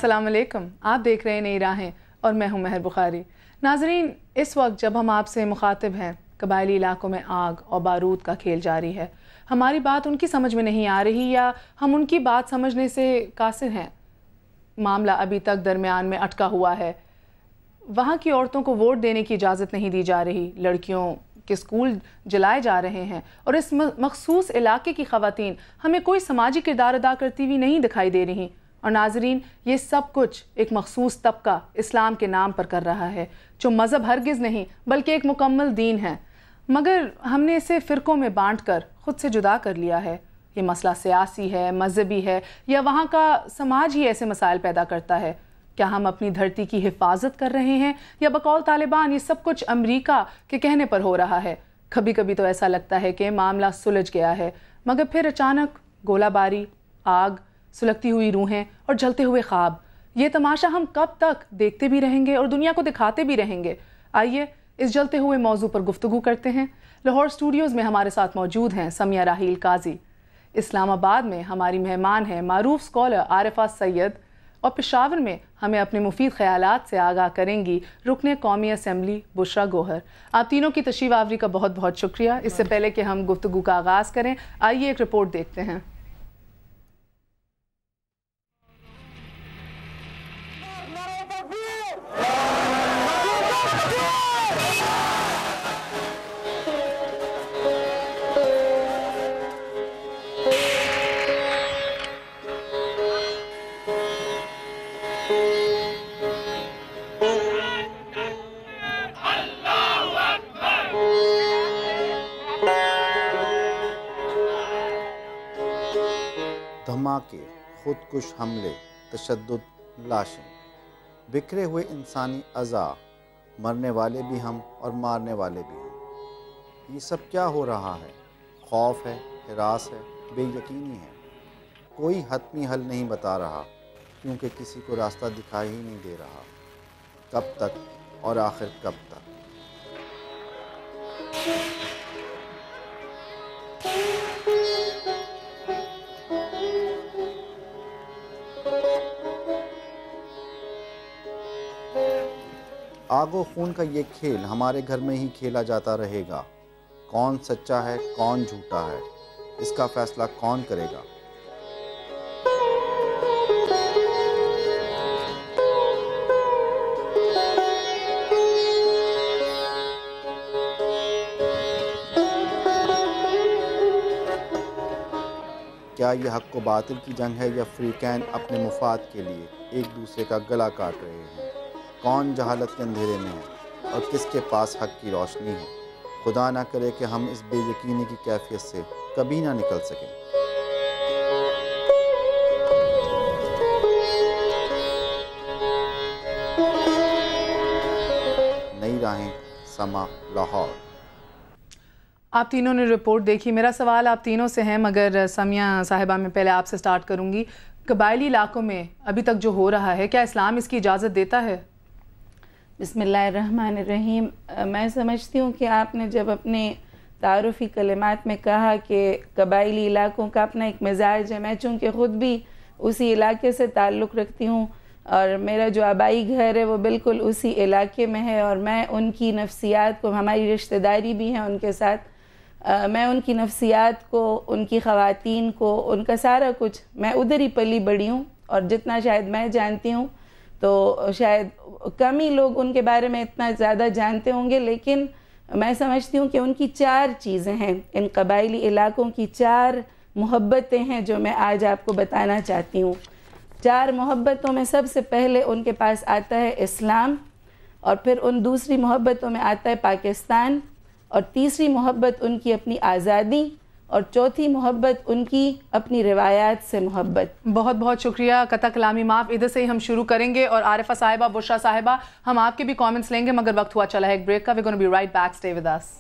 अस्सलाम वालेकुम। आप देख रहे हैं नई राहें और मैं हूं महर बुखारी। नाजरीन, इस वक्त जब हम आपसे मुखातिब हैं, कबायली इलाकों में आग और बारूद का खेल जारी है। हमारी बात उनकी समझ में नहीं आ रही या हम उनकी बात समझने से कासिर हैं। मामला अभी तक दरमियान में अटका हुआ है। वहाँ की औरतों को वोट देने की इजाज़त नहीं दी जा रही, लड़कियों के स्कूल जलाए जा रहे हैं और इस मखसूस इलाके की ख़वातीन हमें कोई समाजी किरदार अदा करती हुई नहीं दिखाई दे रही। और नाजरीन, ये सब कुछ एक मखसूस तबका इस्लाम के नाम पर कर रहा है, जो मज़हब हरगिज़ नहीं बल्कि एक मुकम्मल दीन है, मगर हमने इसे फ़िरक़ों में बाँट कर ख़ुद से जुदा कर लिया है। ये मसला सियासी है, मजहबी है या वहाँ का समाज ही ऐसे मसाइल पैदा करता है? क्या हम अपनी धरती की हिफाजत कर रहे हैं या बकौल तालिबान ये सब कुछ अमेरिका के कहने पर हो रहा है? कभी कभी तो ऐसा लगता है कि मामला सुलझ गया है, मगर फिर अचानक गोलाबारी, आग, सुलगती हुई रूहें और जलते हुए ख्वाब। ये तमाशा हम कब तक देखते भी रहेंगे और दुनिया को दिखाते भी रहेंगे? आइए इस जलते हुए मौजू पर गुफ्तगू करते हैं। लाहौर स्टूडियोज़ में हमारे साथ मौजूद हैं समिया राहील काजी। इस्लामाबाद में हमारी मेहमान हैं मारूफ स्कॉलर आरिफा सैयद और पेशावर में हमें अपने मुफीद ख्यालात से आगाह करेंगी रुकने कौमी असम्बली बुशरा गोहर। आप तीनों की तशरीफ आवरी का बहुत बहुत शुक्रिया। इससे पहले कि हम गुफ्तगू का आगाज़ करें, आइए एक रिपोर्ट देखते हैं। धमाके, खुदकुश हमले, तशद्दुद, लाशें, बिखरे हुए इंसानी अज़ा, मरने वाले भी हम और मारने वाले भी हम। ये सब क्या हो रहा है? खौफ है, हिरास है, बेयकीनी है। कोई हतमी हल नहीं बता रहा, क्योंकि किसी को रास्ता दिखाई ही नहीं दे रहा। कब तक और आखिर कब तक? आगो खून का ये खेल हमारे घर में ही खेला जाता रहेगा। कौन सच्चा है, कौन झूठा है, इसका फैसला कौन करेगा? क्या यह हक़ व बातिल की जंग है या फ़रीक़ैन अपने मुफाद के लिए एक दूसरे का गला काट रहे हैं? कौन जहालत के अंधेरे में है और किसके पास हक़ की रोशनी है? खुदा ना करे कि हम इस बेयकीनी की कैफियत से कभी ना निकल सकें। नई राहें, समा, लाहौर। आप तीनों ने रिपोर्ट देखी। मेरा सवाल आप तीनों से है, मगर समिया साहिबा मैं पहले आपसे स्टार्ट करूँगी। कबायली इलाकों में अभी तक जो हो रहा है, क्या इस्लाम इसकी इजाज़त देता है? बिस्मिल्लाहिर्रहमानिर्रहीम। मैं समझती हूँ कि आपने जब अपने तारुफ़ी कलिमात में कहा कि कबायली इलाकों का अपना एक मिजाज है, मैं चूँकि ख़ुद भी उसी इलाके से ताल्लुक़ रखती हूँ और मेरा जो आबाई घर है वो बिल्कुल उसी इलाके में है और मैं उनकी नफ्सियात को, हमारी रिश्तेदारी भी है उनके साथ, मैं उनकी नफ्सियात को, उनकी ख़वातीन को, उनका सारा कुछ, मैं उधर ही पली बड़ी हूँ और जितना शायद मैं जानती हूँ तो शायद कम ही लोग उनके बारे में इतना ज़्यादा जानते होंगे। लेकिन मैं समझती हूँ कि उनकी 4 चीज़ें हैं, इन कबायली इलाकों की 4 मोहब्बतें हैं जो मैं आज आपको बताना चाहती हूँ। 4 मोहब्बतों में सबसे पहले उनके पास आता है इस्लाम, और फिर उन दूसरी मोहब्बतों में आता है पाकिस्तान, और तीसरी मोहब्बत उनकी अपनी आज़ादी, और चौथी मोहब्बत उनकी अपनी रिवायात से मोहब्बत। बहुत बहुत शुक्रिया। कता कलामी माफ़, इधर से ही हम शुरू करेंगे और आरिफा साहिबा, बुशरा साहिबा, हम आपके भी कमेंट्स लेंगे, मगर वक्त हुआ चला है एक ब्रेक का। We gonna be right back, stay with us.